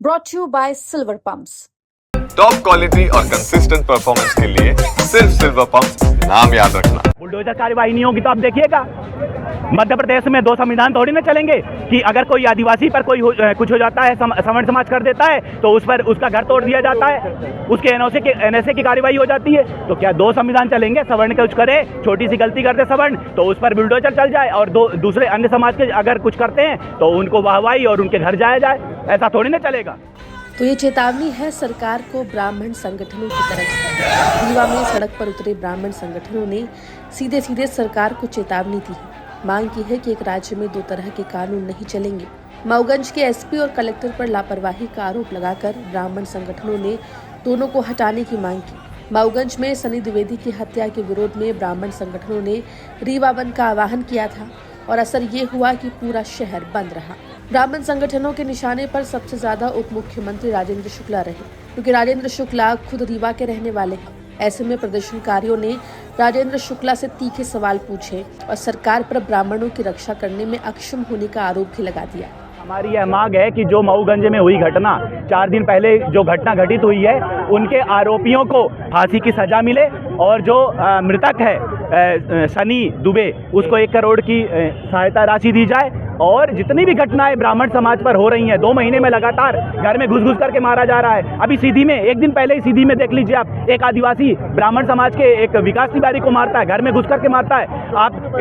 brought to you by Silver Pumps. Top quality और consistent performance के लिए सिर्फ सिल्वर पंप्स, नाम याद रखना। बुलडोजर कार्यवाही नहीं होगी तो आप देखिएगा, मध्य प्रदेश में दो संविधान थोड़ी ना चलेंगे कि अगर कोई आदिवासी पर कोई कुछ हो जाता है, सवर्ण समाज कर देता है तो उस पर उसका घर तोड़ दिया जाता है, उसके एनएसए की कार्यवाही हो जाती है। तो क्या दो संविधान चलेंगे? सवर्ण कुछ करे, छोटी सी गलती करते सवर्ण तो उस पर बुलडोजर चल जाए, और दूसरे अन्य समाज के अगर कुछ करते हैं तो उनको वाहवाही और उनके घर जाया जाए? ऐसा थोड़ी ना चलेगा। तो ये चेतावनी है सरकार को ब्राह्मण संगठनों की तरफ से। रीवा में सड़क पर उतरे ब्राह्मण संगठनों ने सीधे सीधे सरकार को चेतावनी दी है। मांग की है कि एक राज्य में दो तरह के कानून नहीं चलेंगे। मऊगंज के एसपी और कलेक्टर पर लापरवाही का आरोप लगाकर ब्राह्मण संगठनों ने दोनों को हटाने की मांग की। मऊगंज में सनी द्विवेदी की हत्या के विरोध में ब्राह्मण संगठनों ने रीवा बंद का आह्वान किया था और असर ये हुआ कि पूरा शहर बंद रहा। ब्राह्मण संगठनों के निशाने पर सबसे ज्यादा उप मुख्यमंत्री राजेंद्र शुक्ला रहे, क्योंकि राजेंद्र शुक्ला खुद रीवा के रहने वाले हैं। ऐसे में प्रदर्शनकारियों ने राजेंद्र शुक्ला से तीखे सवाल पूछे और सरकार पर ब्राह्मणों की रक्षा करने में अक्षम होने का आरोप भी लगा दिया। हमारी यह मांग है कि जो मऊगंज में हुई घटना, 4 दिन पहले जो घटना घटित हुई है, उनके आरोपियों को फांसी की सजा मिले और जो मृतक है सनी दुबे, उसको 1 करोड़ की सहायता राशि दी जाए। और जितनी भी घटनाएं ब्राह्मण समाज पर हो रही हैं, 2 महीने में लगातार घर में घुस करके मारा जा रहा है। अभी सीधी में 1 दिन पहले ही सीधी में देख लीजिए आप, एक आदिवासी ब्राह्मण समाज के एक विकास तिवारी को मारता है, घर में घुस करके मारता है। आप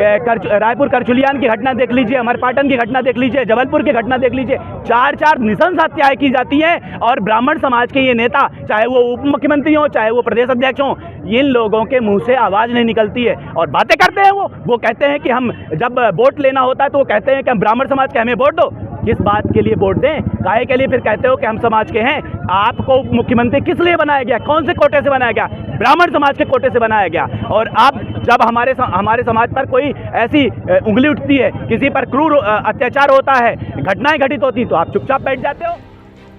रायपुर करचुलियान की घटना देख लीजिए, अमरपाटन की घटना देख लीजिए, जबलपुर की घटना देख लीजिए। 4 नृशंस हत्याएं की जाती हैं और ब्राह्मण समाज के ये नेता, चाहे वो उप मुख्यमंत्री हो, चाहे वो प्रदेश अध्यक्ष हो, इन लोगों के मुंह से आवाज नहीं निकलती है और बातें करते हैं। वो कहते हैं कि हम जब वोट लेना होता है तो वो कहते हैं कि हम ब्राह्मण समाज के, हमें वोट दो। किस बात के लिए वोट दें? काहे के लिए फिर कहते हो कि हम समाज के हैं? आपको मुख्यमंत्री किस लिए बनाया गया? कौन से कोटे से बनाया गया? ब्राह्मण समाज के कोटे से बनाया गया। और अब जब हमारे समाज पर कोई ऐसी उंगली उठती है, किसी पर क्रूर अत्याचार होता है, घटनाएं घटित होती, तो आप चुपचाप बैठ जाते हो।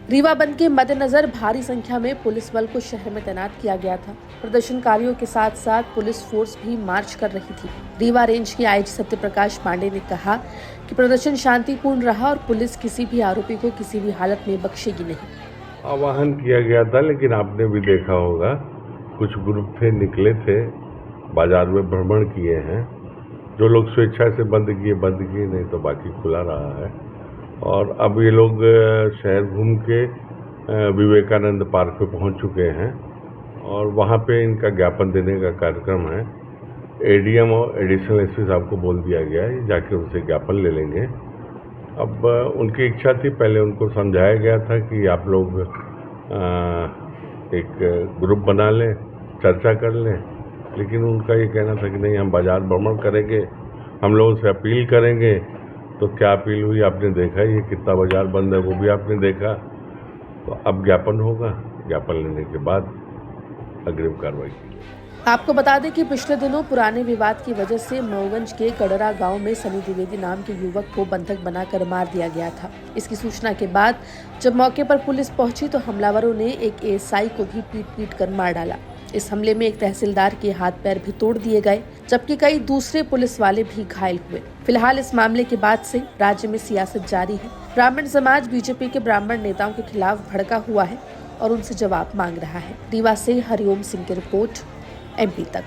रीवा बंद के मद्देनजर भारी संख्या में पुलिस बल को शहर में तैनात किया गया था। प्रदर्शनकारियों के साथ साथ पुलिस फोर्स भी मार्च कर रही थी। रीवा रेंज के आईजी सत्यप्रकाश पांडे ने कहा कि प्रदर्शन शांतिपूर्ण रहा और पुलिस किसी भी आरोपी को किसी भी हालत में बख्शेगी नहीं। आह्वान किया गया था, लेकिन आपने भी देखा होगा कुछ ग्रुप थे, निकले थे, बाजार में भ्रमण किए हैं। जो लोग स्वेच्छा से बंद किए, नहीं तो बाकी खुला रहा है। और अब ये लोग शहर घूम के विवेकानंद पार्क पे पहुंच चुके हैं और वहाँ पे इनका ज्ञापन देने का कार्यक्रम है। एडीएम और एडिशनल एसपी साहब को बोल दिया गया है, जाके उनसे ज्ञापन ले लेंगे। अब उनकी इच्छा थी, पहले उनको समझाया गया था कि आप लोग एक ग्रुप बना लें, चर्चा कर लें, लेकिन उनका ये कहना था कि नहीं, हम बाजार भ्रमण करेंगे, हम लोगों से अपील करेंगे। तो क्या अपील हुई आपने देखा, ये कितना बाजार बंद है वो भी आपने देखा। तो अब ज्ञापन होगा, ज्ञापन लेने के बाद अग्रिम कार्रवाई की। आपको बता दें कि पिछले दिनों पुराने विवाद की वजह से मऊगंज के गडरा गांव में सनी द्विवेदी नाम के युवक को बंधक बनाकर मार दिया गया था। इसकी सूचना के बाद जब मौके पर पुलिस पहुंची तो हमलावरों ने एक एएसआई को भी पीट कर मार डाला। इस हमले में एक तहसीलदार के हाथ पैर भी तोड़ दिए गए, जबकि कई दूसरे पुलिस वाले भी घायल हुए। फिलहाल इस मामले के बाद से राज्य में सियासत जारी है। ब्राह्मण समाज बीजेपी के ब्राह्मण नेताओं के खिलाफ भड़का हुआ है और उनसे जवाब मांग रहा है। रीवा से हरिओम सिंह की रिपोर्ट, MP तक।